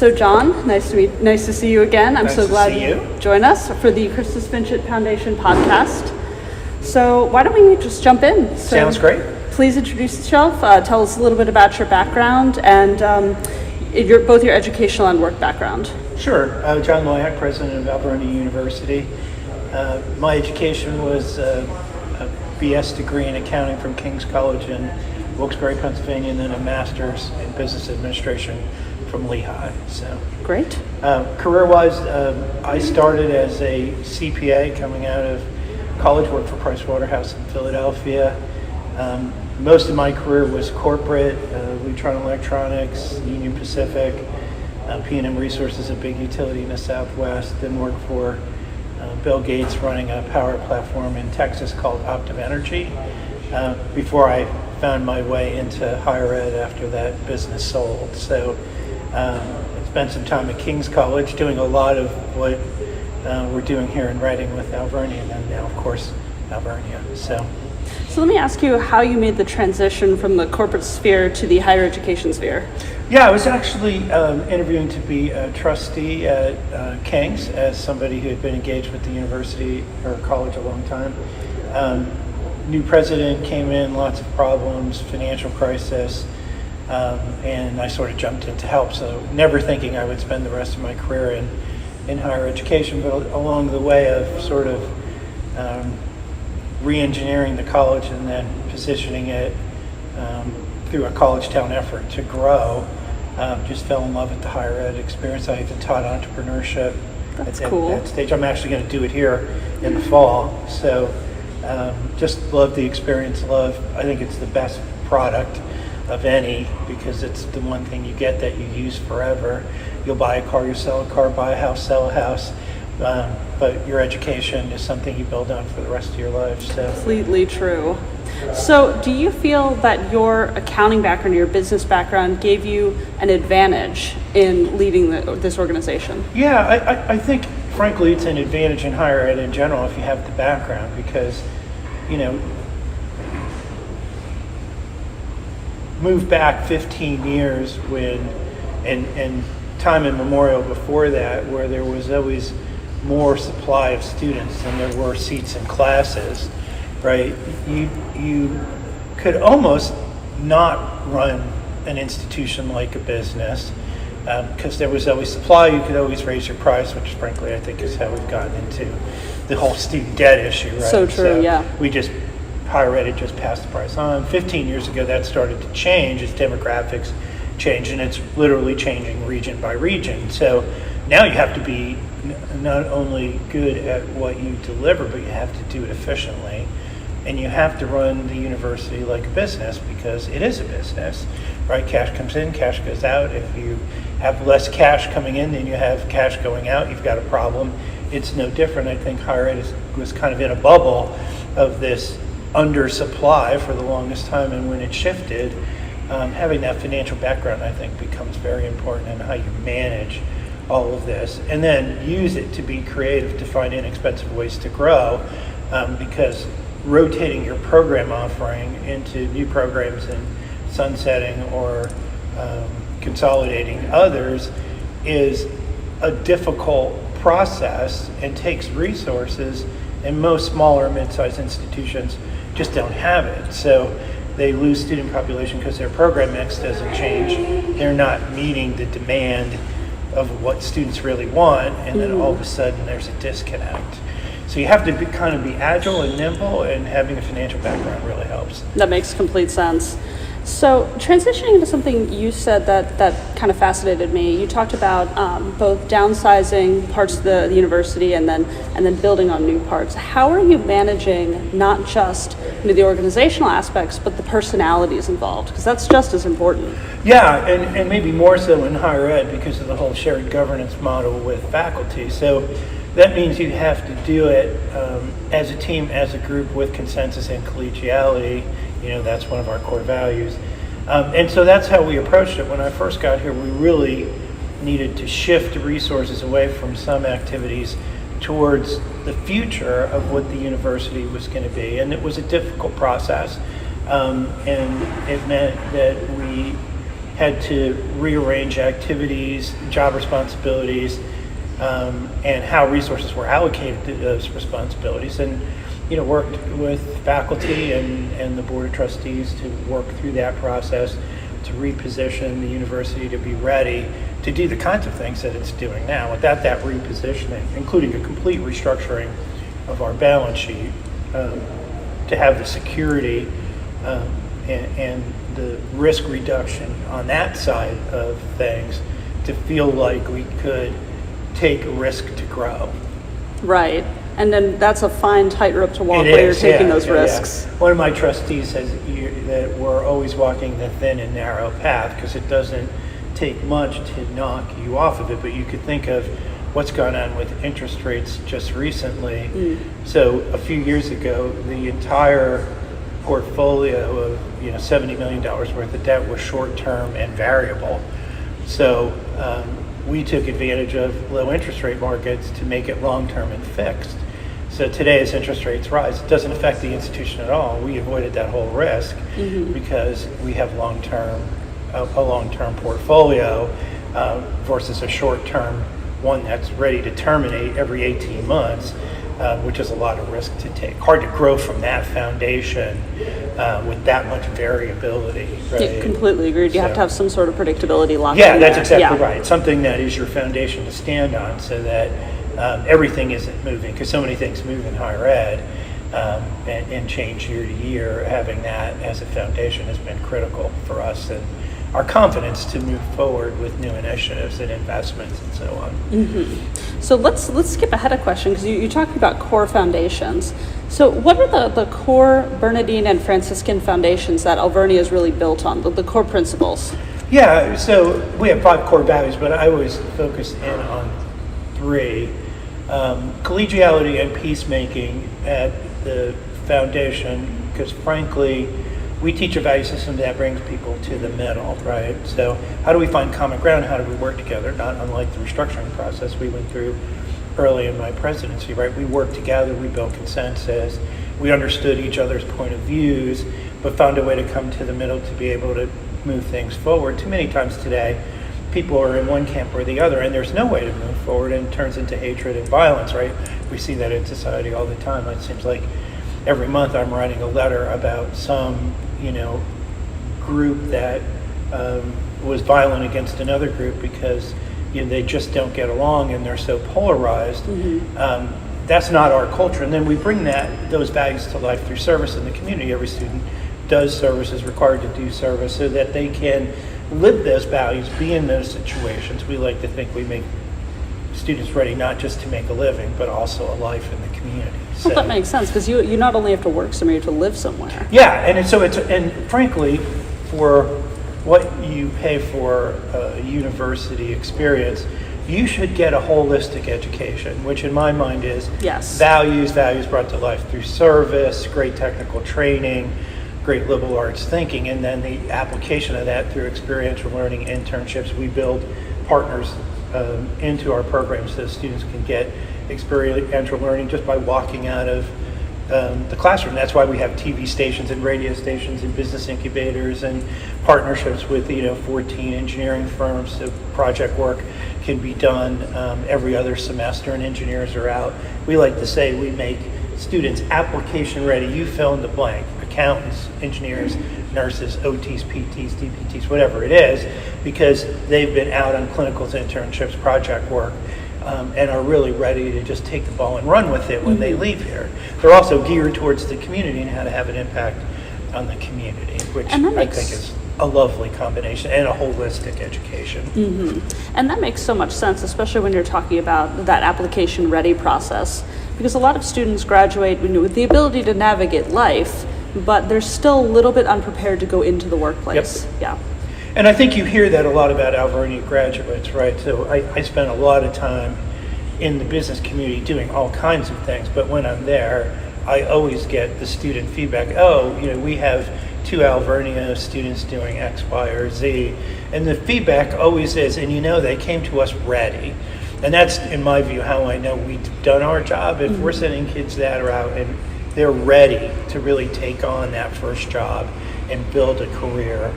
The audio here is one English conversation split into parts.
So John, nice to see you again. I'm nice so glad you join us for the Christus Vincit Foundation podcast. So why don't we just jump in? Sounds great. Please introduce yourself. Tell us a little bit about your background and both your educational and work background. Sure. John Loyack, president of Alvernia University. My education was a BS degree in accounting from King's College in Wilkes-Barre, Pennsylvania, and then a master's in business administration from Lehigh. So great. Career-wise, I started as a CPA coming out of college, worked for Pricewaterhouse in Philadelphia. Most of my career was corporate, Lutron Electronics, Union Pacific, P&M Resources, a big utility in the Southwest, then worked for Bill Gates running a power platform in Texas called Optiv Energy before I found my way into higher ed after that business sold. So spent some time at King's College doing a lot of what we're doing here in Reading with Alvernia, and then now, of course, Alvernia. So let me ask you how you made the transition from the corporate sphere to the higher education sphere. Yeah, I was actually interviewing to be a trustee at King's as somebody who had been engaged with the university or college a long time. New president came in, lots of problems, financial crisis, and I sort of jumped in to help. So never thinking I would spend the rest of my career in higher education, but along the way of sort of re-engineering the college and then positioning it through a college town effort to grow. Just fell in love with the higher ed experience. I even taught entrepreneurship. That's cool. At that stage. I'm actually going to do it here in the fall. So just love the experience. I think it's the best product of any, because it's the one thing you get that you use forever. You'll buy a car, you sell a car, buy a house, sell a house. But your education is something you build on for the rest of your life. So. Completely true. So do you feel that your accounting background, your business background gave you an advantage in leading this organization? Yeah, I think, frankly, it's an advantage in higher ed in general if you have the background, because, move back 15 years when, and time immemorial before that, where there was always more supply of students than there were seats in classes, right? You could almost not run an institution like a business because there was always supply. You could always raise your price, which frankly I think is how we've gotten into the whole student debt issue, right? So true, yeah. Higher ed had just passed the price on. 15 years ago that started to change as demographics change, and it's literally changing region by region. So now you have to be not only good at what you deliver, but you have to do it efficiently. And you have to run the university like a business, because it is a business, right? Cash comes in, cash goes out. If you have less cash coming in than you have cash going out, you've got a problem. It's no different. I think higher ed was kind of in a bubble of this undersupply for the longest time, and when it shifted, having that financial background, I think, becomes very important in how you manage all of this, and then use it to be creative, to find inexpensive ways to grow, because rotating your program offering into new programs and sunsetting or consolidating others is a difficult process and takes resources, and most smaller mid-sized institutions just don't have it. So they lose student population because their program mix doesn't change. They're not meeting the demand of what students really want, and then all of a sudden there's a disconnect. So you have to kind of be agile and nimble, and having a financial background really helps. That makes complete sense. So transitioning into something you said that kind of fascinated me, you talked about both downsizing parts of the university and then building on new parts. How are you managing not just the organizational aspects, but the personalities involved? Because that's just as important. Yeah, and maybe more so in higher ed because of the whole shared governance model with faculty. So that means you have to do it as a team, as a group, with consensus and collegiality. That's one of our core values. And so that's how we approached it. When I first got here, we really needed to shift resources away from some activities towards the future of what the university was going to be. And it was a difficult process. And it meant that we had to rearrange activities, job responsibilities, and how resources were allocated to those responsibilities, and worked with faculty and the Board of Trustees to work through that process to reposition the university to be ready to do the kinds of things that it's doing now. Without that repositioning, including a complete restructuring of our balance sheet, to have the security and the risk reduction on that side of things, to feel like we could take risk to grow. Right. And then that's a fine tightrope to walk It where you're is, taking yeah, those yeah, risks. yeah. One of my trustees says that we're always walking the thin and narrow path, because it doesn't take much to knock you off of it, but you could think of what's gone on with interest rates just recently. So a few years ago, the entire portfolio of $70 million worth of debt was short-term and variable. So we took advantage of low interest rate markets to make it long-term and fixed. So today, as interest rates rise, it doesn't affect the institution at all. We avoided that whole risk because we have a long-term portfolio versus a short-term one that's ready to terminate every 18 months, which is a lot of risk to take. Hard to grow from that foundation with that much variability. Right? Yeah, completely agreed. You have to have some sort of predictability locked in. Yeah, that's there. exactly right. Something that is your foundation to stand on, so that everything isn't moving, because so many things move in higher ed and change year to year. Having that as a foundation has been critical for us and our confidence to move forward with new initiatives and investments and so on. So let's skip ahead a question, because you talked about core foundations. So what are the core Bernardine and Franciscan foundations that Alvernia is really built on, the core principles? Yeah, so we have 5 core values, but I was focused in on 3. Collegiality and peacemaking at the foundation, because frankly, we teach a value system that brings people to the middle, right? So how do we find common ground? How do we work together? Not unlike the restructuring process we went through early in my presidency, right? We worked together, we built consensus, we understood each other's point of views, but found a way to come to the middle to be able to move things forward. Too many times today, people are in one camp or the other, and there's no way to move forward, and it turns into hatred and violence, right? We see that in society all the time. It seems like every month I'm writing a letter about some group that was violent against another group because they just don't get along and they're so polarized. That's not our culture. And then we bring those values to life through service in the community. Every student does service, is required to do service, so that they can live those values, be in those situations. We like to think we make students ready not just to make a living, but also a life in the community. Well, that makes sense, because you not only have to work somewhere, you have to live somewhere. Yeah, and frankly, for what you pay for a university experience, you should get a holistic education, which in my mind is values brought to life through service, great technical training, great liberal arts thinking, and then the application of that through experiential learning, internships. We build partners into our programs so students can get experiential learning just by walking out of the classroom. That's why we have TV stations and radio stations and business incubators and partnerships with 14 engineering firms, so project work can be done every other semester, and engineers are out. We like to say we make students application ready. You fill in the blank: accountants, engineers, nurses, OTs, PTs, DPTs, whatever it is, because they've been out on clinicals, internships, project work, and are really ready to just take the ball and run with it when they leave here. They're also geared towards the community and how to have an impact on the community, which I think is a lovely combination, and a holistic education. And that makes so much sense, especially when you're talking about that application ready process, because a lot of students graduate with the ability to navigate life, but they're still a little bit unprepared to go into the workplace. Yeah. And I think you hear that a lot about Alvernia graduates, right? So I spent a lot of time in the business community doing all kinds of things, but when I'm there, I always get the student feedback: we have 2 Alvernia students doing X, Y, or Z. And the feedback always is, and they came to us ready. And that's, in my view, how I know we've done our job. If we're sending kids that are out and they're ready to really take on that first job and build a career,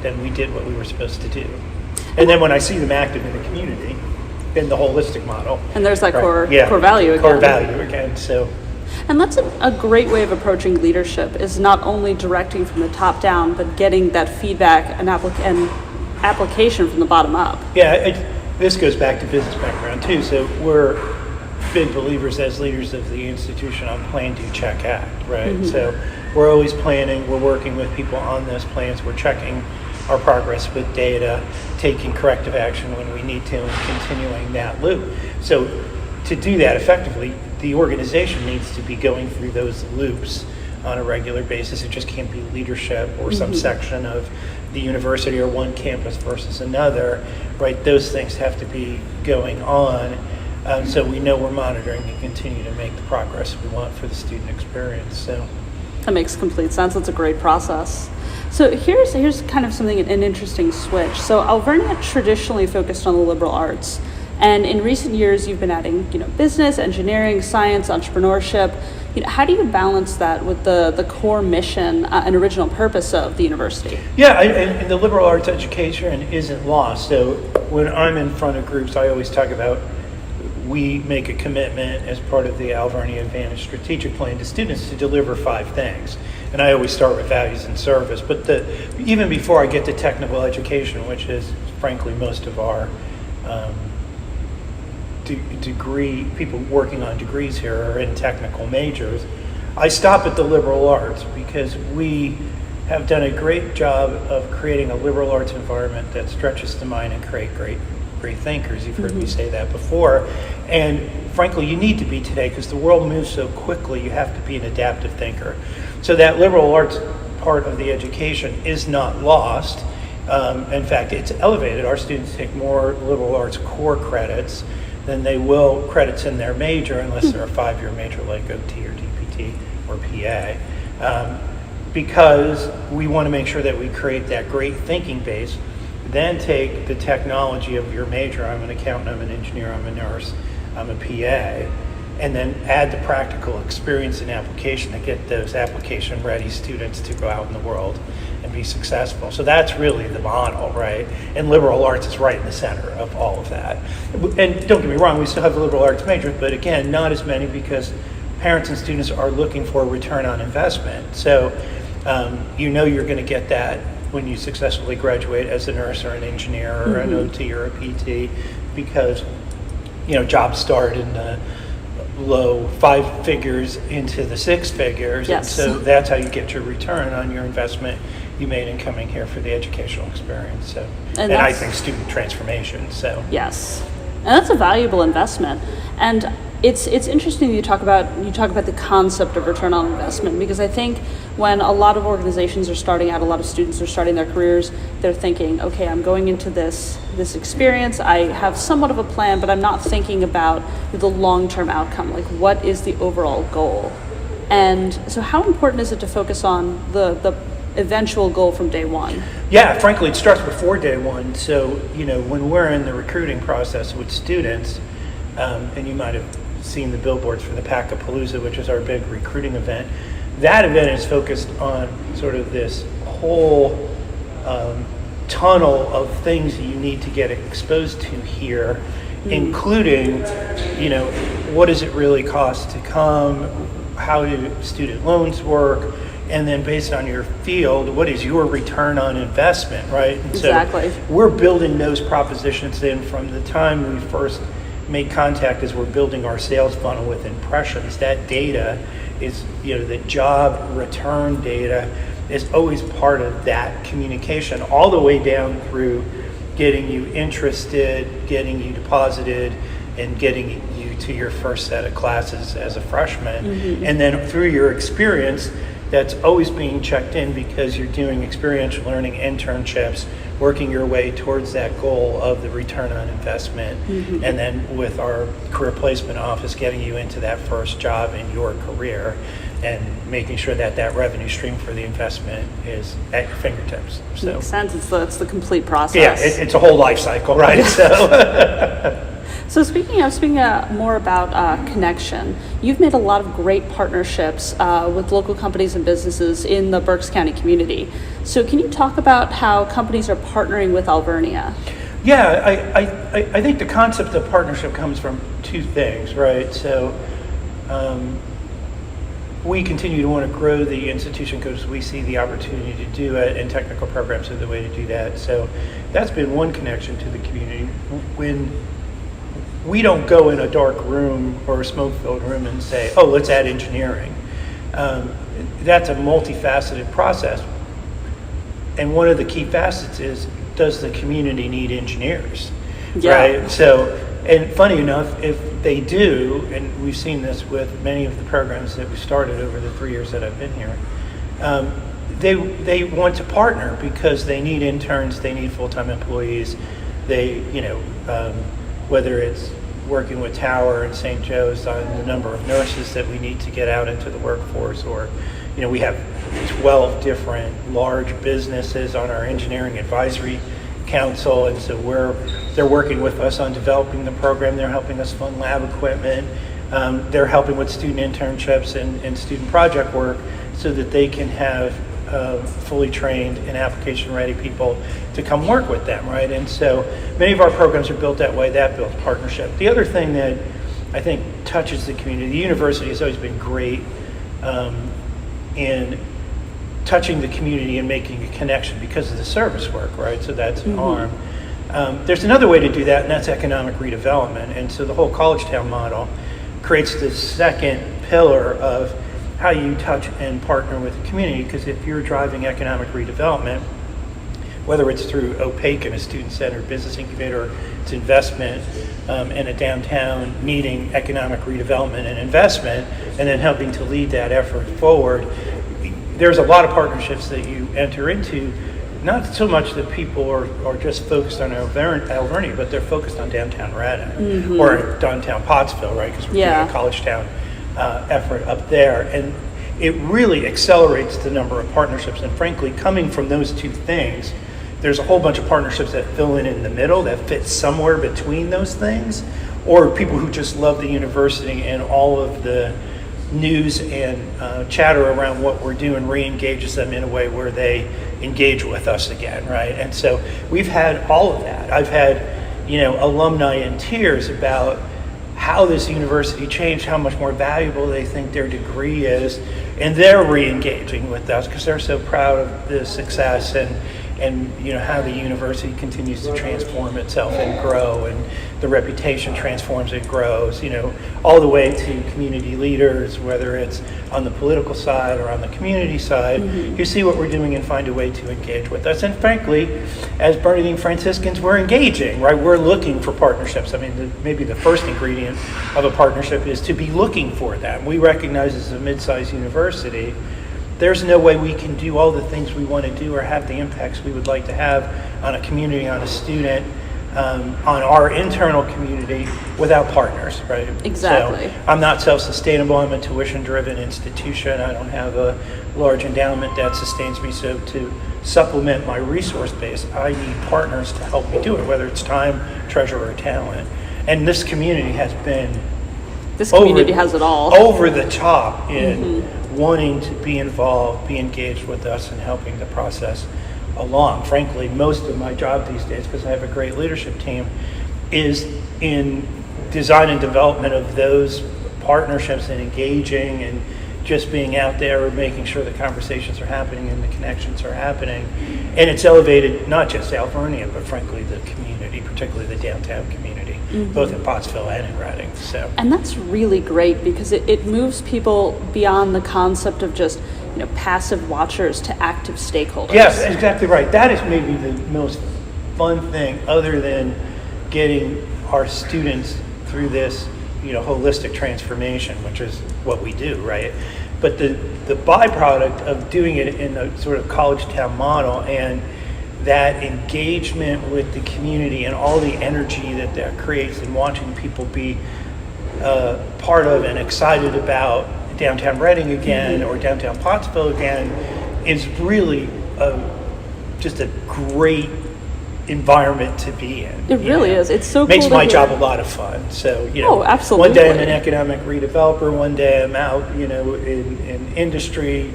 then we did what we were supposed to do. And then when I see them active in the community, then the holistic model. And there's that right, core value again. Core value again, so. And that's a great way of approaching leadership, is not only directing from the top down, but getting that feedback and application from the bottom up. Yeah, this goes back to business background too. So we're big believers as leaders of the institution on plan, do, check, act, right? Mm-hmm. So we're always planning, we're working with people on those plans, we're checking our progress with data, taking corrective action when we need to, and continuing that loop. So to do that effectively, the organization needs to be going through those loops on a regular basis. It just can't be leadership or some section of the university or one campus versus another, right? Those things have to be going on, so we know we're monitoring and continue to make the progress we want for the student experience. So that makes complete sense. It's a great process. So here's kind of something, an interesting switch. So Alvernia traditionally focused on the liberal arts, and in recent years you've been adding, business, engineering, science, entrepreneurship. How do you balance that with the core mission and original purpose of the university? Yeah, and the liberal arts education isn't lost. So when I'm in front of groups, I always talk about, we make a commitment as part of the Alvernia Advantage strategic plan to students to deliver 5 things. And I always start with values and service. But even before I get to technical education, which is frankly most of our degree, people working on degrees here are in technical majors, I stop at the liberal arts because we have done a great job of creating a liberal arts environment that stretches the mind and create great thinkers. You've heard me say that before. And frankly, you need to be today because the world moves so quickly, you have to be an adaptive thinker. So that liberal arts part of the education is not lost. In fact, it's elevated. Our students take more liberal arts core credits than they will credits in their major, unless they're a 5-year major like OT or DPT or PA, because we want to make sure that we create that great thinking base. Then take the technology of your major, I'm an accountant, I'm an engineer, I'm a nurse, I'm a PA, and then add the practical experience and application to get those application ready students to go out in the world and be successful. So that's really the model, right? And liberal arts is right in the center of all of that. And don't get me wrong, we still have liberal arts majors, but again, not as many because parents and students are looking for a return on investment. So you're going to get that when you successfully graduate as a nurse or an engineer or an OT or a PT, because jobs start in the low 5 figures into the 6 figures. Yes. And so that's how you get your return on your investment you made in coming here for the educational experience. So, and I think student transformation. So yes, and that's a valuable investment. And it's interesting that you talk about the concept of return on investment, because I think when a lot of organizations are starting out, a lot of students are starting their careers, they're thinking, okay, I'm going into this experience, I have somewhat of a plan, but I'm not thinking about the long-term outcome, like what is the overall goal? And so how important is it to focus on the eventual goal from day one? Yeah, frankly, it starts before day one. So, when we're in the recruiting process with students, and you might have seen the billboards for the Packapalooza, which is our big recruiting event. That event is focused on sort of this whole tunnel of things you need to get exposed to here, including, what does it really cost to come? How do student loans work? And then based on your field, what is your return on investment, right? And exactly. So we're building those propositions in from the time we first make contact as we're building our sales funnel with impressions. That data is, the job return data is always part of that communication, all the way down through getting you interested, getting you deposited, and getting you to your first set of classes as a freshman. And then through your experience, that's always being checked in because you're doing experiential learning, internships, working your way towards that goal of the return on investment. And then with our career placement office, getting you into that first job in your career and making sure that revenue stream for the investment is at your fingertips. So makes sense. It's the complete process. Yeah, it's a whole life cycle, right? So So speaking more about connection, you've made a lot of great partnerships with local companies and businesses in the Berks County community. So can you talk about how companies are partnering with Alvernia? Yeah, I think the concept of partnership comes from two things, right? So we continue to want to grow the institution because we see the opportunity to do it, and technical programs are the way to do that. So that's been one connection to the community. When we don't go in a dark room or a smoke-filled room and say, oh, let's add engineering. That's a multifaceted process. And one of the key facets is, does the community need engineers? Yeah. Right? So, and funny enough, if they do, and we've seen this with many of the programs that we started over the 3 years that I've been here, they want to partner because they need interns, they need full-time employees, they, whether it's working with Tower and St. Joe's on the number of nurses that we need to get out into the workforce, or, we have 12 different large businesses on our engineering advisory council, and so they're working with us on developing the program. They're helping us fund lab equipment. They're helping with student internships and student project work so that they can have fully trained and application-ready people to come work with them, right? And so many of our programs are built that way. That builds partnership. The other thing that I think touches the community, the university has always been great in touching the community and making a connection because of the service work, right? So that's an arm. There's another way to do that, and that's economic redevelopment. And so the whole college town model creates this second pillar of how you touch and partner with the community, because if you're driving economic redevelopment, whether it's through OPAIC and a student-centered business incubator, or it's investment in a downtown needing economic redevelopment and investment, and then helping to lead that effort forward, there's a lot of partnerships that you enter into, not so much that people are just focused on Alvernia, but they're focused on downtown Reading or downtown Pottsville, right? Because we're doing a college town effort up there. And it really accelerates the number of partnerships. And frankly, coming from those two things, there's a whole bunch of partnerships that fill in the middle, that fit somewhere between those things, or people who just love the university and all of the news and chatter around what we're doing re-engages them in a way where they engage with us again, right? And so we've had all of that. I've had, alumni in tears about how this university changed, how much more valuable they think their degree is, and they're re-engaging with us because they're so proud of the success and how the university continues to transform itself and grow, and the reputation transforms and grows, all the way to community leaders, whether it's on the political side or on the community side. You see what we're doing and find a way to engage with us. And frankly, as Bernardine Franciscans, we're engaging, right? We're looking for partnerships. I mean, maybe the first ingredient of a partnership is to be looking for them. We recognize as a mid-sized university, there's no way we can do all the things we want to do or have the impacts we would like to have on a community, on a student, on our internal community without partners, right? Exactly. So I'm not self-sustainable. I'm a tuition-driven institution. I don't have a large endowment that sustains me. So to supplement my resource base, I need partners to help me do it, whether it's time, treasure, or talent. And this community has been has it all. Over the top in wanting to be involved, be engaged with us, and helping the process along. Frankly, most of my job these days, because I have a great leadership team, is in design and development of those partnerships and engaging and just being out there, making sure the conversations are happening and the connections are happening. And it's elevated not just Alvernia, but frankly the community, particularly the downtown community, both in Pottsville and in Reading. So, and that's really great because it moves people beyond the concept of just passive watchers to active stakeholders. Yes, exactly right. That is maybe the most fun thing, other than getting our students through this holistic transformation, which is what we do, right? But the byproduct of doing it in a sort of college town model and that engagement with the community and all the energy that creates, and watching people be part of and excited about downtown Reading again or downtown Pottsville again, is really just a great environment to be in. It really is. It's so cool. Makes to my hear. job a lot of fun. So, Oh, absolutely. one day I'm an economic redeveloper, one day I'm out, in industry,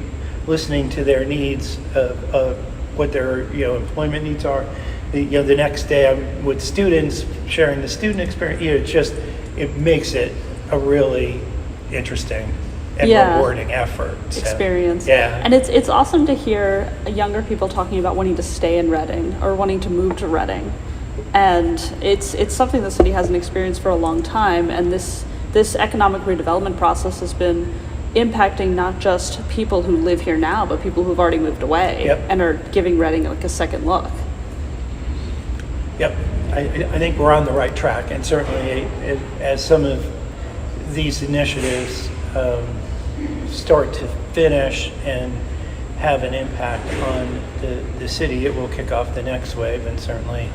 listening to their needs of what their, employment needs are. The next day I'm with students, sharing the student experience. It makes it a really interesting and rewarding effort. Experience. Yeah. And it's awesome to hear younger people talking about wanting to stay in Reading or wanting to move to Reading. And it's something the city hasn't experienced for a long time. And this economic redevelopment process has been impacting not just people who live here now, but people who've already moved away and are giving Reading like a second look. Yep. I think we're on the right track. And certainly as some of these initiatives start to finish and have an impact on the city, it will kick off the next wave. And certainly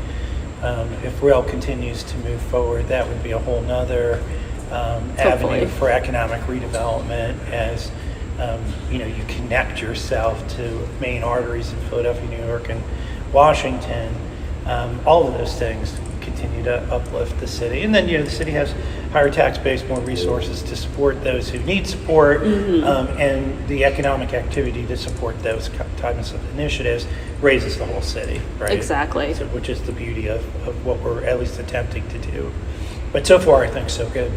if rail continues to move forward, that would be a whole nother avenue for economic redevelopment as you connect yourself to main arteries in Philadelphia, New York, and Washington. All of those things continue to uplift the city. And then, the city has higher tax base, more resources to support those who need support, and the economic activity to support those types of initiatives raises the whole city, right? Exactly. So, which is the beauty of what we're at least attempting to do. But so far, I think so good.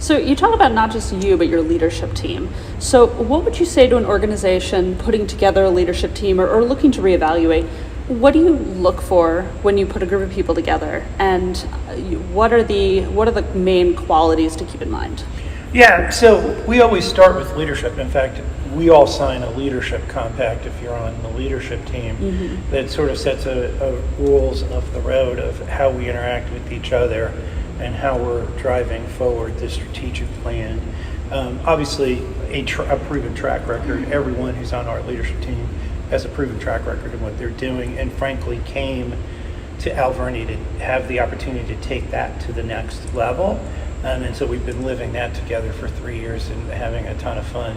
So you talk about not just you, but your leadership team. So what would you say to an organization putting together a leadership team or looking to reevaluate? What do you look for when you put a group of people together, and what are the main qualities to keep in mind? Yeah, so we always start with leadership. In fact, we all sign a leadership compact if you're on the leadership team that sort of sets a rules of the road of how we interact with each other and how we're driving forward the strategic plan. Obviously, a proven track record. Everyone who's on our leadership team has a proven track record of what they're doing, and frankly came to Alvernia to have the opportunity to take that to the next level. And so we've been living that together for 3 years and having a ton of fun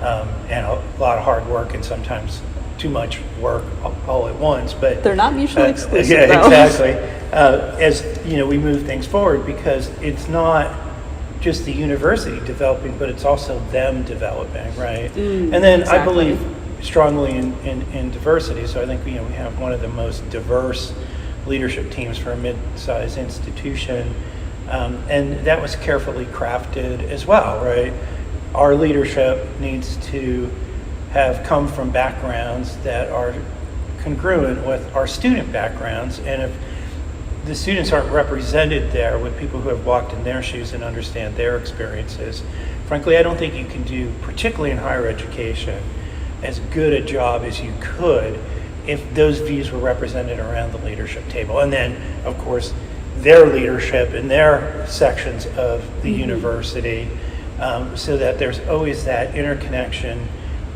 and a lot of hard work, and sometimes too much work all at once. But they're not mutually exclusive. Yeah, though. exactly. As we move things forward, because it's not just the university developing, but it's also them developing, right? And then exactly. I believe strongly in diversity. So I think we have one of the most diverse leadership teams for a mid-sized institution, and that was carefully crafted as well, right? Our leadership needs to have come from backgrounds that are congruent with our student backgrounds, and if the students aren't represented there with people who have walked in their shoes and understand their experiences, frankly, I don't think you can do, particularly in higher education, as good a job as you could if those views were represented around the leadership table. And then, of course, their leadership in their sections of the university, so that there's always that interconnection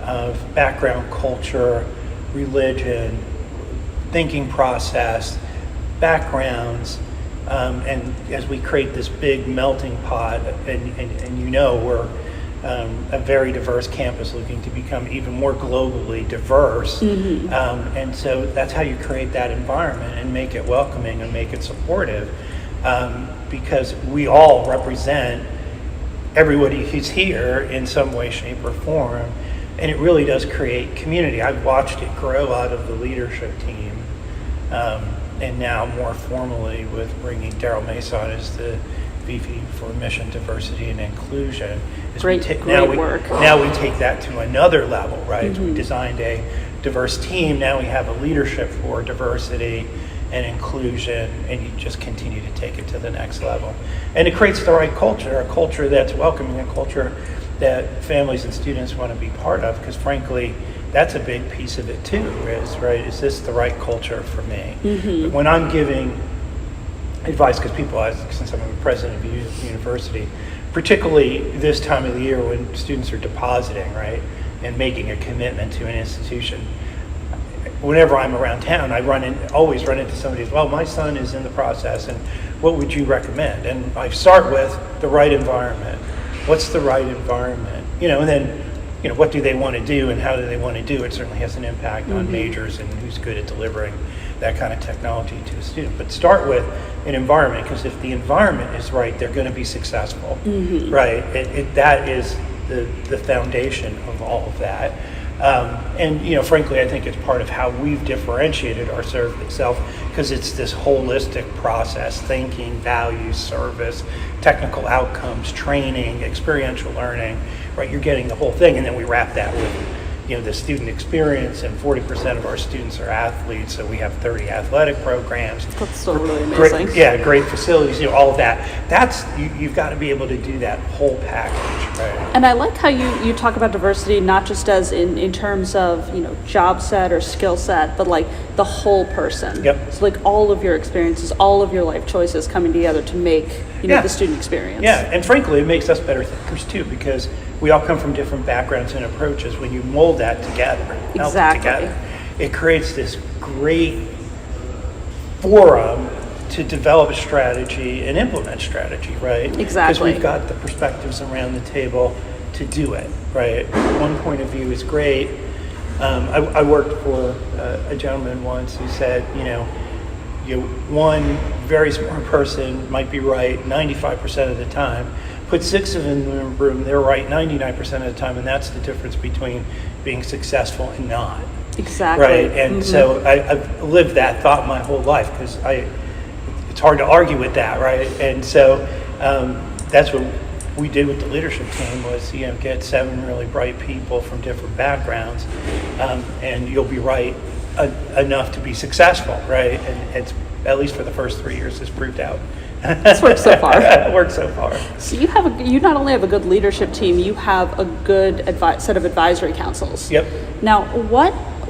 of background, culture, religion, thinking process, backgrounds, and as we create this big melting pot, and we're a very diverse campus looking to become even more globally diverse. And so that's how you create that environment and make it welcoming and make it supportive, because we all represent everybody who's here in some way, shape, or form. And it really does create community. I've watched it grow out of the leadership team, and now more formally with bringing Daryl Mason as the VP for Mission, Diversity, and Inclusion. Great work. Now we take that to another level, right? We designed a diverse team. Now we have a leadership for diversity and inclusion, and you just continue to take it to the next level. And it creates the right culture, a culture that's welcoming, a culture that families and students want to be part of, because frankly, that's a big piece of it too, is this the right culture for me? But when I'm giving advice, because people ask, since I'm a president of a university, particularly this time of the year when students are depositing, right, and making a commitment to an institution, whenever I'm around town, I always run into somebody who's, well, my son is in the process, and what would you recommend? And I start with the right environment. What's the right environment? And then, what do they want to do and how do they want to do it? Certainly has an impact on majors and who's good at delivering that kind of technology to a student. But start with an environment, because if the environment is right, they're going to be successful, right? That is the foundation of all of that. And frankly, I think it's part of how we've differentiated our service itself, because it's this holistic process: thinking, values, service, technical outcomes, training, experiential learning. Right, you're getting the whole thing, and then we wrap that with the student experience, and 40% of our students are athletes, so we have 30 athletic programs. That's still really amazing. Great facilities, all of that. That's you've got to be able to do that whole package, right? And I like how you talk about diversity not just as in terms of job set or skill set, but like the whole person. Yep. So like all of your experiences, all of your life choices coming together to make the student experience. Yeah, and frankly, it makes us better thinkers too, because we all come from different backgrounds and approaches. When you mold that together, melt it together, it creates this great forum to develop a strategy and implement strategy, right? Exactly. Because we've got the perspectives around the table to do it, right? One point of view is great. I worked for a gentleman once who said, one very smart person might be right 95% of the time. Put 6 of them in the room, they're right 99% of the time, and that's the difference between being successful and not. Exactly. Right, and so I've lived that thought my whole life, because it's hard to argue with that, right? And so that's what we did with the leadership team, was get 7 really bright people from different backgrounds, and you'll be right enough to be successful, right? And it's, at least for the first 3 years, it's proved out. It's worked so far. It worked so far. So you not only have a good leadership team, you have a good set of advisory councils. Yep. Now,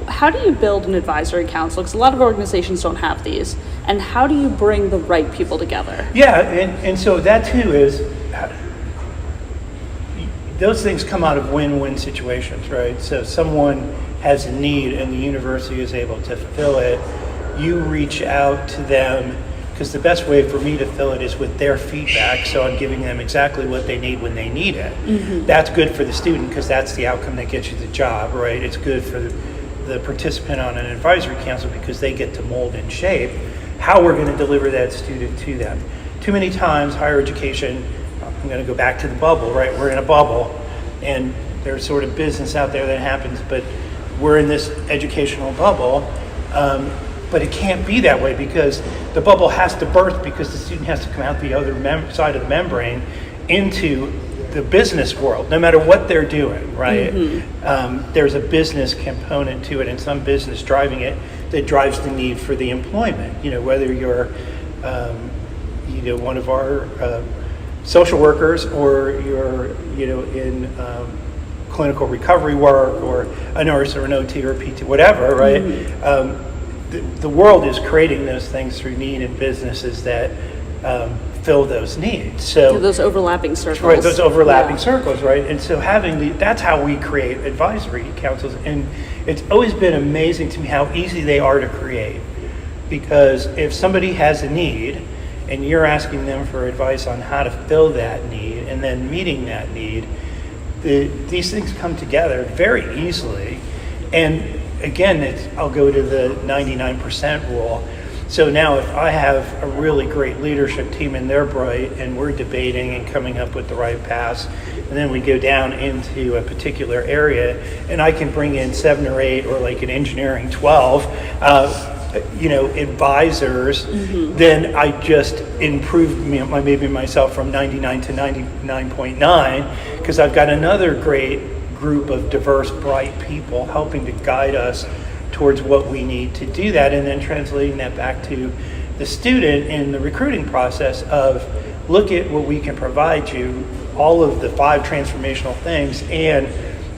how do you build an advisory council? Because a lot of organizations don't have these. And how do you bring the right people together? Yeah, and so that too is, those things come out of win-win situations, right? So someone has a need and the university is able to fill it. You reach out to them, because the best way for me to fill it is with their feedback, so I'm giving them exactly what they need when they need it. That's good for the student, because that's the outcome that gets you the job, right? It's good for the participant on an advisory council, because they get to mold and shape how we're going to deliver that student to them. Too many times, higher education, I'm going to go back to the bubble, right? We're in a bubble, and there's sort of business out there that happens, but we're in this educational bubble. But it can't be that way, because the bubble has to burst, because the student has to come out the other side of the membrane into the business world, no matter what they're doing, right? There's a business component to it, and some business driving it that drives the need for the employment. Whether you're, one of our social workers, or you're, in clinical recovery work, or a nurse, or an OT, or a PT, whatever, right? The world is creating those things through need in businesses that fill those needs. So those overlapping circles. Right, those overlapping circles, right? And so that's how we create advisory councils. And it's always been amazing to me how easy they are to create. Because if somebody has a need and you're asking them for advice on how to fill that need and then meeting that need, these things come together very easily. And again, I'll go to the 99% rule. So now if I have a really great leadership team and they're bright and we're debating and coming up with the right paths, and then we go down into a particular area and I can bring in 7 or 8, or like in engineering 12, advisors, then I just improved maybe myself from 99 to 99.9, because I've got another great group of diverse, bright people helping to guide us towards what we need to do that, and then translating that back to the student in the recruiting process of, look at what we can provide you, all of the 5 transformational things, and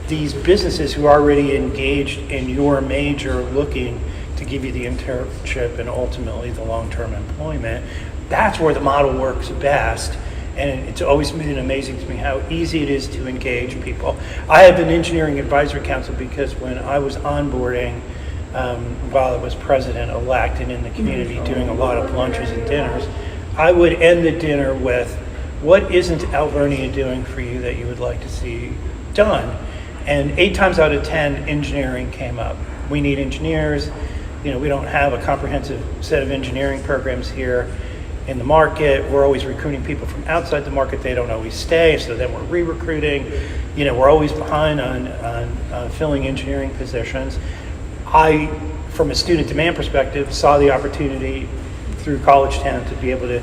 these businesses who are already engaged in your major looking to give you the internship and ultimately the long-term employment. That's where the model works best. And it's always been amazing to me how easy it is to engage people. I have an engineering advisory council because when I was onboarding, while I was president-elect and in the community doing a lot of lunches and dinners, I would end the dinner with, what isn't Alvernia doing for you that you would like to see done? And 8 times out of 10, engineering came up. We need engineers. we don't have a comprehensive set of engineering programs here in the market. We're always recruiting people from outside the market. They don't always stay, so then we're re-recruiting. We're always behind on filling engineering positions. I, from a student demand perspective, saw the opportunity through College Town to be able to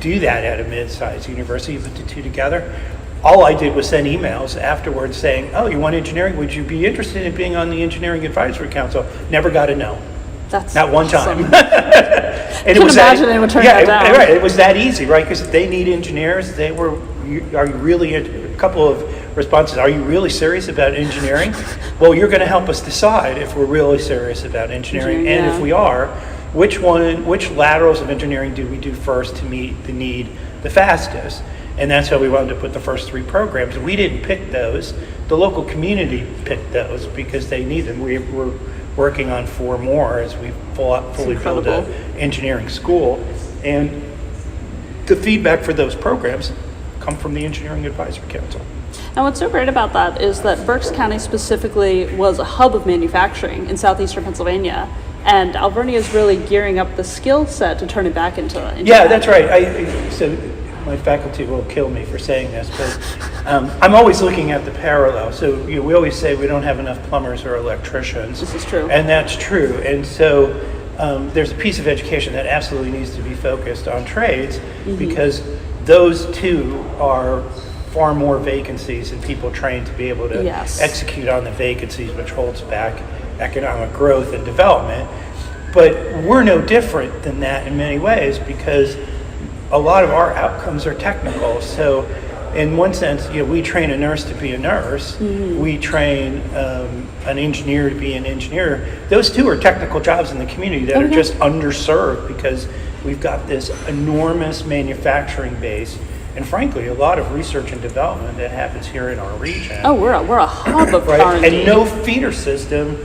do that at a mid-sized university, put the two together. All I did was send emails afterwards saying, oh, you want engineering? Would you be interested in being on the Engineering Advisory Council? Never got a no. That's not one awesome. time. And I can imagine they would turn that down. Right, it was that easy, right? Because they need engineers. Are you really, a couple of responses, are you really serious about engineering? Well, you're going to help us decide if we're really serious about engineering. And if we are, which laterals of engineering do we do first to meet the need the fastest? And that's how we wanted to put the first 3 programs. We didn't pick those. The local community picked those because they need them. We're working on 4 more as we fully build an engineering school. And the feedback for those programs come from the Engineering Advisory Council. And what's so great about that is that Berks County specifically was a hub of manufacturing in southeastern Pennsylvania. And Alvernia is really gearing up the skill set to turn it back into yeah, that's right. So my faculty will kill me for saying this, but I'm always looking at the parallel. So we always say we don't have enough plumbers or electricians. This is true. And that's true. And so there's a piece of education that absolutely needs to be focused on trades because those two are far more vacancies and people trained to be able to execute on the vacancies, which holds back economic growth and development. But we're no different than that in many ways because a lot of our outcomes are technical. So in one sense, we train a nurse to be a nurse. We train an engineer to be an engineer. Those two are technical jobs in the community that are just underserved because we've got this enormous manufacturing base and frankly, a lot of research and development that happens here in our region. Oh, we're a hub of right? R&D. And no feeder system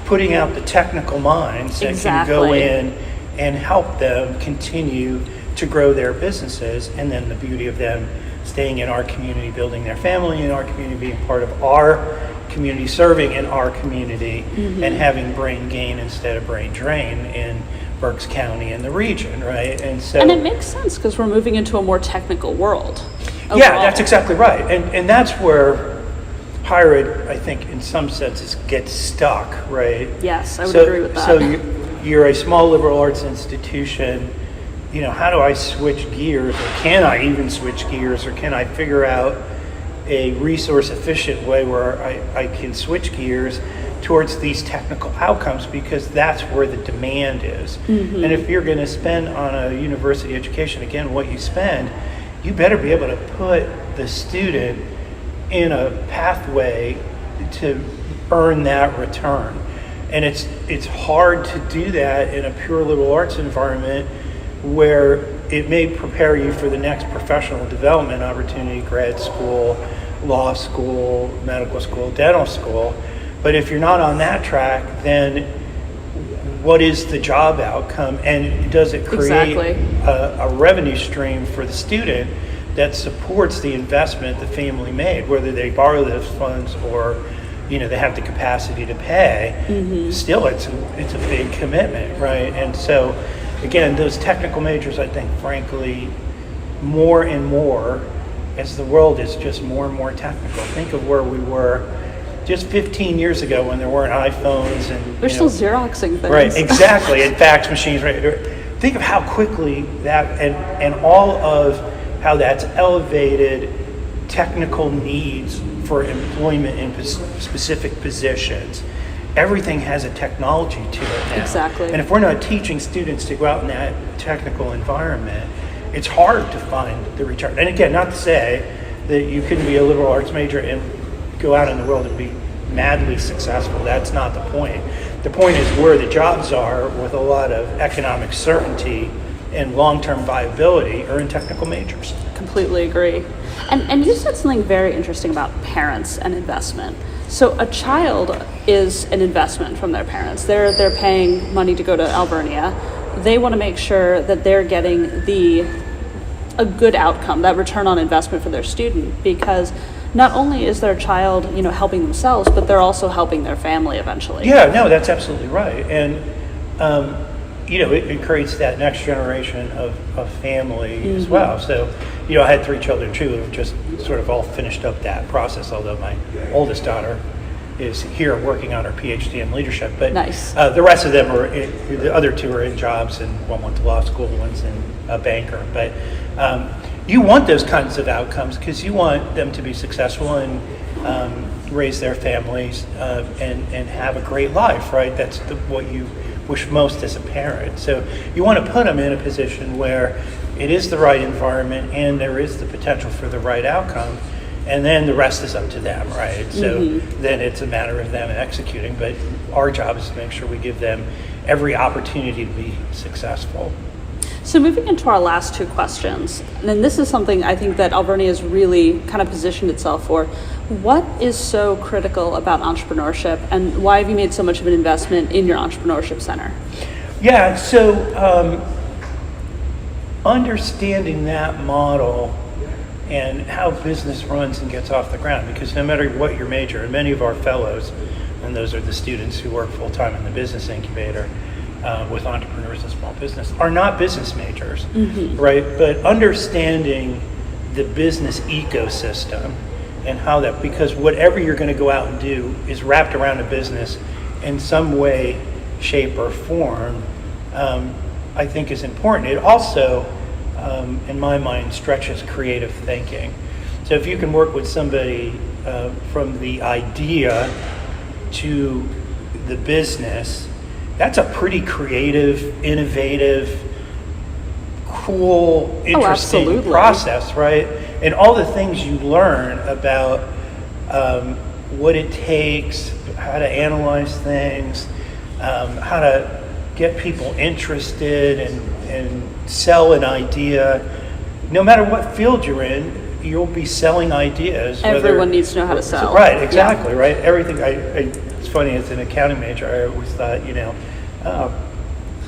putting out the technical minds that can go in and help them continue to grow their businesses, and then the beauty of them staying in our community, building their family in our community, being part of our community, serving in our community, and having brain gain instead of brain drain in Berks County and the region, right? And it makes sense because we're moving into a more technical world. Overall. Yeah, that's exactly right. And that's where higher ed, I think, in some senses gets stuck, right? Yes, I would agree with that. So you're a small liberal arts institution. How do I switch gears, or can I even switch gears, or can I figure out a resource efficient way where I can switch gears towards these technical outcomes, because that's where the demand is. And if you're going to spend on a university education, again, what you spend, you better be able to put the student in a pathway to earn that return. And it's hard to do that in a pure liberal arts environment where it may prepare you for the next professional development opportunity, grad school, law school, medical school, dental school. But if you're not on that track, then what is the job outcome? And does it create a revenue stream for the student that supports the investment the family made, whether they borrow those funds or they have the capacity to pay? Still, it's a big commitment, right? And so again, those technical majors, I think, frankly, more and more, as the world is just more and more technical. Think of where we were just 15 years ago when there weren't iPhones and we're still Xeroxing things. Right, exactly, and fax machines. Right. Think of how quickly that and all of how that's elevated technical needs for employment in specific positions. Everything has a technology to it now. Exactly. And if we're not teaching students to go out in that technical environment, it's hard to find the return. And again, not to say that you couldn't be a liberal arts major and go out in the world and be madly successful. That's not the point. The point is where the jobs are with a lot of economic certainty and long-term viability are in technical majors. Completely agree. And you said something very interesting about parents and investment. So a child is an investment from their parents. They're paying money to go to Alvernia. They want to make sure that they're getting a good outcome, that return on investment for their student, because not only is their child, helping themselves, but they're also helping their family eventually. Yeah, no, that's absolutely right. And it creates that next generation of family as well. So, I had 3 children too who have just sort of all finished up that process, although my oldest daughter is here working on her PhD in leadership. But Nice. The rest of them the other 2 are in jobs, and one went to law school, one's in a banker. But you want those kinds of outcomes because you want them to be successful and raise their families and have a great life, right? That's what you wish most as a parent. So you want to put them in a position where it is the right environment and there is the potential for the right outcome, and then the rest is up to them, right? So then it's a matter of them executing, but our job is to make sure we give them every opportunity to be successful. So moving into our last 2 questions, and this is something I think that Alvernia has really kind of positioned itself for. What is so critical about entrepreneurship, and why have you made so much of an investment in your entrepreneurship center? Yeah, so understanding that model and how business runs and gets off the ground, because no matter what your major, and many of our fellows, and those are the students who work full-time in the business incubator, with entrepreneurs and small business, are not business majors, right? But understanding the business ecosystem and how that, because whatever you're going to go out and do is wrapped around a business in some way, shape, or form, I think is important. It also, in my mind, stretches creative thinking. So if you can work with somebody from the idea to the business, that's a pretty creative, innovative, cool, interesting process, right? And all the things you learn about what it takes, how to analyze things, how to get people interested and sell an idea. No matter what field you're in, you'll be selling ideas. Everyone needs to know how to sell. Right, exactly, right? Everything. It's funny, as an accounting major, I always thought,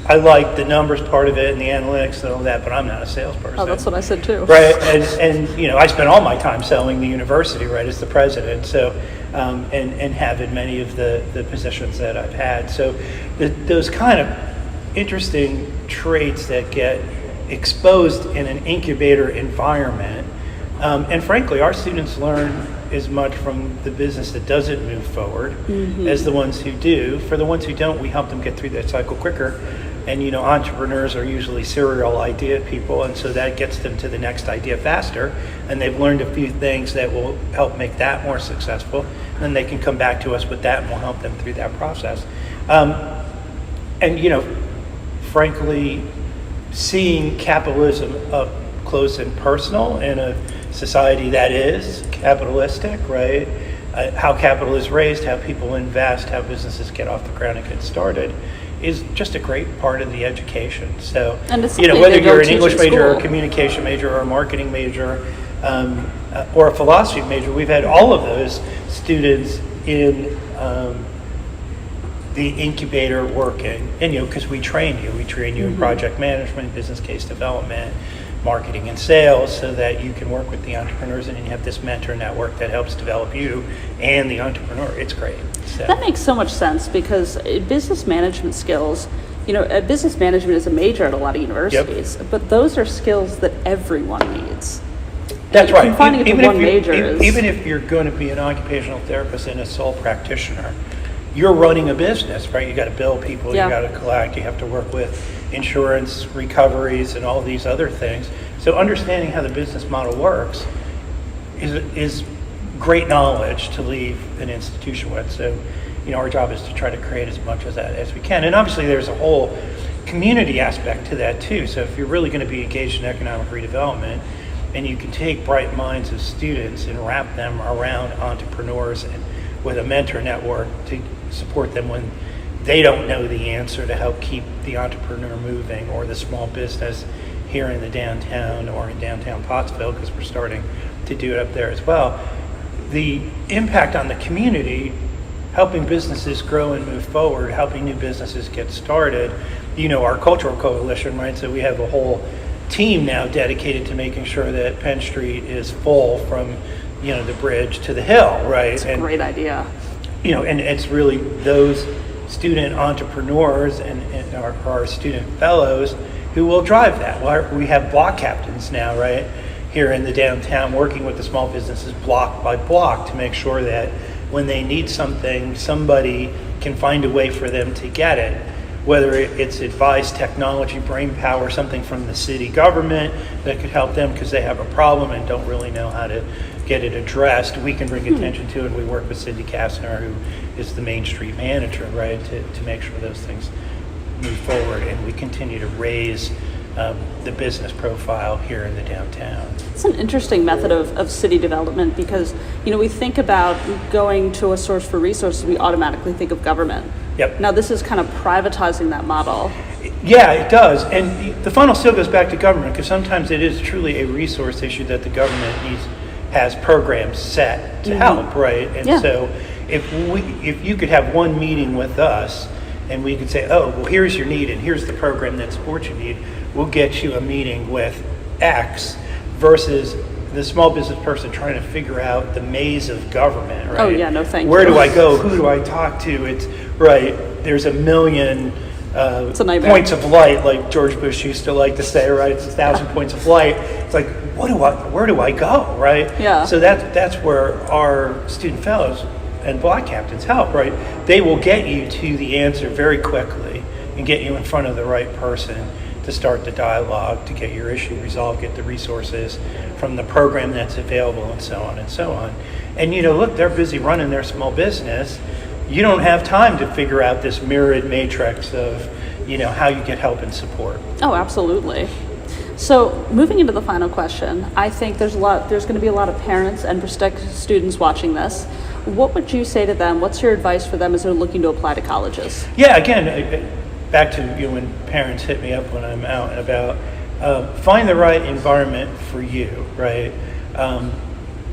I like the numbers part of it and the analytics and all that, but I'm not a salesperson. Oh, that's what I said too. Right, and I spent all my time selling the university, right, as the president, so, and have in many of the positions that I've had. So those kind of interesting traits that get exposed in an incubator environment, and frankly, our students learn as much from the business that doesn't move forward as the ones who do. For the ones who don't, we help them get through that cycle quicker. And entrepreneurs are usually serial idea people, and so that gets them to the next idea faster. And they've learned a few things that will help make that more successful. And then they can come back to us with that, and we'll help them through that process. Frankly, seeing capitalism up close and personal in a society that is capitalistic, right? How capital is raised, how people invest, how businesses get off the ground and get started is just a great part of the education. So, whether you're an English major or a communication major or a marketing major or a philosophy major, we've had all of those students in the incubator working. And, because we train you in project management, business case development, marketing and sales, so that you can work with the entrepreneurs and you have this mentor network that helps develop you and the entrepreneur. It's great. So. That makes so much sense, because business management skills, business management is a major at a lot of universities, but those are skills that everyone needs. That's right. Even if you're going to be an occupational therapist and a sole practitioner, you're running a business, right? You got to bill people, you got to collect, you have to work with insurance recoveries and all these other things. So understanding how the business model works is great knowledge to leave an institution with. So, our job is to try to create as much of that as we can. And obviously there's a whole community aspect to that too. So if you're really going to be engaged in economic redevelopment, and you can take bright minds of students and wrap them around entrepreneurs and with a mentor network to support them when they don't know the answer, to help keep the entrepreneur moving, or the small business here in the downtown or in downtown Pottsville, because we're starting to do it up there as well. The impact on the community, helping businesses grow and move forward, helping new businesses get started. Our cultural coalition, right? So we have a whole team now dedicated to making sure that Penn Street is full from, the bridge to the hill, right? It's a great idea. And it's really those student entrepreneurs and our student fellows who will drive that. We have block captains now, right, here in the downtown, working with the small businesses block by block to make sure that when they need something, somebody can find a way for them to get it. Whether it's advice, technology, brain power, something from the city government that could help them because they have a problem and don't really know how to get it addressed, we can bring attention to it. And we work with Cindy Kastner, who is the Main Street manager, right, to make sure those things move forward. And we continue to raise the business profile here in the downtown. It's an interesting method of city development because, we think about going to a source for resources, we automatically think of government. Yep. Now this is kind of privatizing that model. Yeah, it does. And the funnel still goes back to government because sometimes it is truly a resource issue that the government has programs set to help, right? And so if you could have one meeting with us and we could say, oh, well, here's your need and here's the program that supports your need, we'll get you a meeting with X versus the small business person trying to figure out the maze of government, right? Oh, yeah, no thank you. Where do I go? Who do I talk to? It's, right, there's a million points of light, like George Bush used to like to say, right? It's 1,000 points of light. It's like, where do I go, right? Yeah. So that's where our student fellows and block captains help, right? They will get you to the answer very quickly and get you in front of the right person to start the dialogue, to get your issue resolved, get the resources from the program that's available, and so on and so on. And look, they're busy running their small business. You don't have time to figure out this mirrored matrix of, how you get help and support. Oh, absolutely. So moving into the final question, I think there's going to be a lot of parents and prospective students watching this. What would you say to them? What's your advice for them as they're looking to apply to colleges? Yeah, again, back to when parents hit me up when I'm out and about, find the right environment for you, right?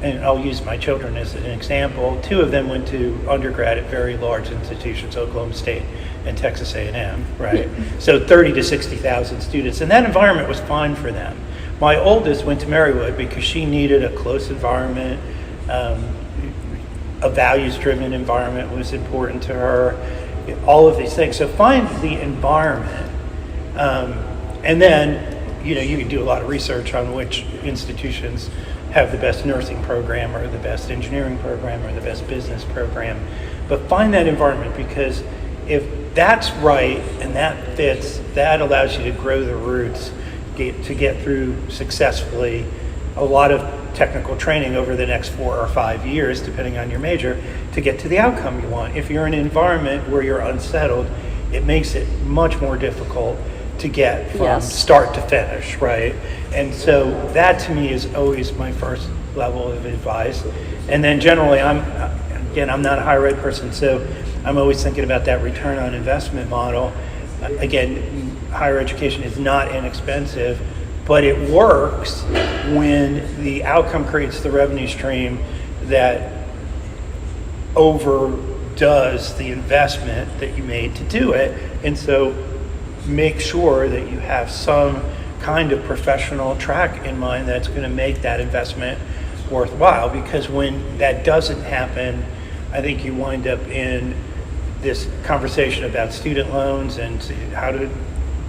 And I'll use my children as an example. 2 of them went to undergrad at very large institutions, Oklahoma State and Texas A&M, right? So 30 to 60,000 students, and that environment was fine for them. My oldest went to Marywood because she needed a close environment. A values-driven environment was important to her. All of these things. So find the environment, and then you can do a lot of research on which institutions have the best nursing program or the best engineering program or the best business program. But find that environment, because if that's right and that fits, that allows you to grow the roots, to get through successfully a lot of technical training over the next 4 or 5 years, depending on your major, to get to the outcome you want. If you're in an environment where you're unsettled, it makes it much more difficult to get from start to finish, right? And so that to me is always my first level of advice. And then generally, I'm not a higher ed person, so I'm always thinking about that return on investment model. Again, higher education is not inexpensive, but it works when the outcome creates the revenue stream that overdoes the investment that you made to do it. And so make sure that you have some kind of professional track in mind that's going to make that investment worthwhile, because when that doesn't happen, I think you wind up in this conversation about student loans and how do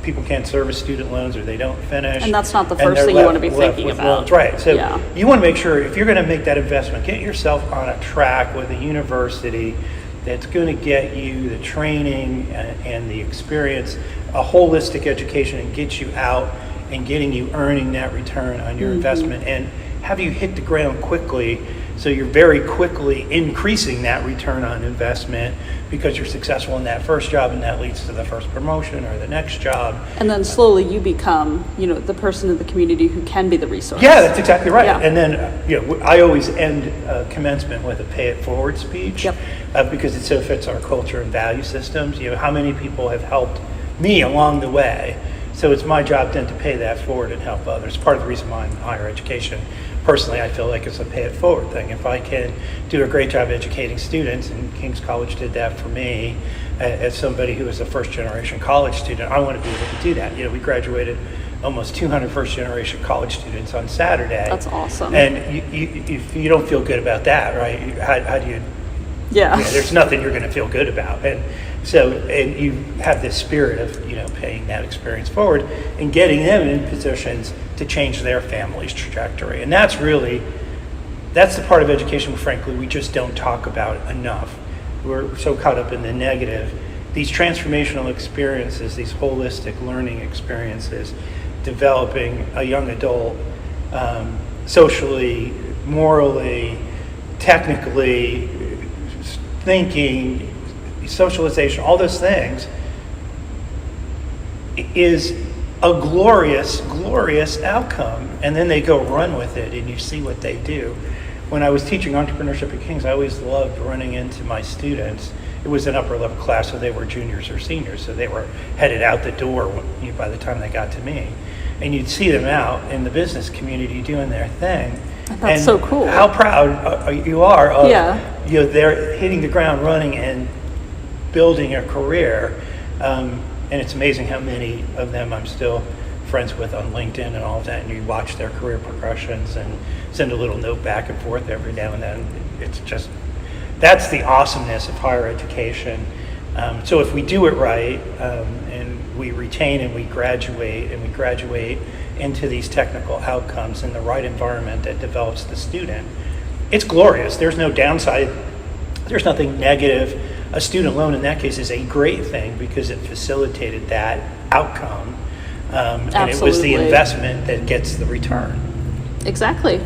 people can't service student loans, or they don't finish. And that's not the first thing you want to be thinking about. Loans. Right. So you want to make sure, if you're going to make that investment, get yourself on a track with a university that's going to get you the training and the experience, a holistic education, and get you out and getting you earning that return on your investment, and have you hit the ground quickly, so you're very quickly increasing that return on investment because you're successful in that first job, and that leads to the first promotion or the next job. And then slowly you become, the person in the community who can be the resource. Yeah, that's exactly right. Yeah. And then, I always end commencement with a pay it forward speech, because it so fits our culture and value systems. How many people have helped me along the way? So it's my job then to pay that forward and help others. Part of the reason why I'm in higher education. Personally, I feel like it's a pay it forward thing. If I can do a great job educating students, and King's College did that for me, as somebody who was a first generation college student, I want to be able to do that. We graduated almost 200 first generation college students on Saturday. That's awesome. And if you don't feel good about that, right? How do you Yeah. There's nothing you're going to feel good about. And so, and you have this spirit of, paying that experience forward and getting them in positions to change their family's trajectory. And that's the part of education, frankly, we just don't talk about enough. We're so caught up in the negative. These transformational experiences, these holistic learning experiences, developing a young adult socially, morally, technically, thinking, socialization, all those things, is a glorious, glorious outcome. And then they go run with it, and you see what they do. When I was teaching entrepreneurship at King's, I always loved running into my students. It was an upper level class, so they were juniors or seniors, so they were headed out the door by the time they got to me. And you'd see them out in the business community doing their thing. That's so cool. How proud you are of, Yeah. they're hitting the ground running and building a career. And it's amazing how many of them I'm still friends with on LinkedIn and all of that, and you watch their career progressions and send a little note back and forth every now and then. It's just, that's the awesomeness of higher education. So if we do it right, and we retain and we graduate into these technical outcomes in the right environment that develops the student, it's glorious. There's no downside. There's nothing negative. A student loan in that case is a great thing because it facilitated that outcome. And it was the investment that gets the return. Exactly.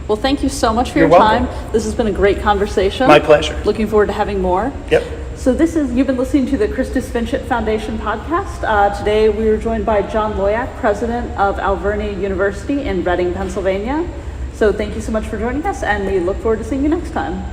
Well, thank you so much for You're your welcome. time. This has been a great conversation. My pleasure. Looking forward to having more. Yep. So you've been listening to the Christus Vincit Foundation podcast. Today we were joined by John Loyack, president of Alvernia University in Reading, Pennsylvania. So thank you so much for joining us, and we look forward to seeing you next time.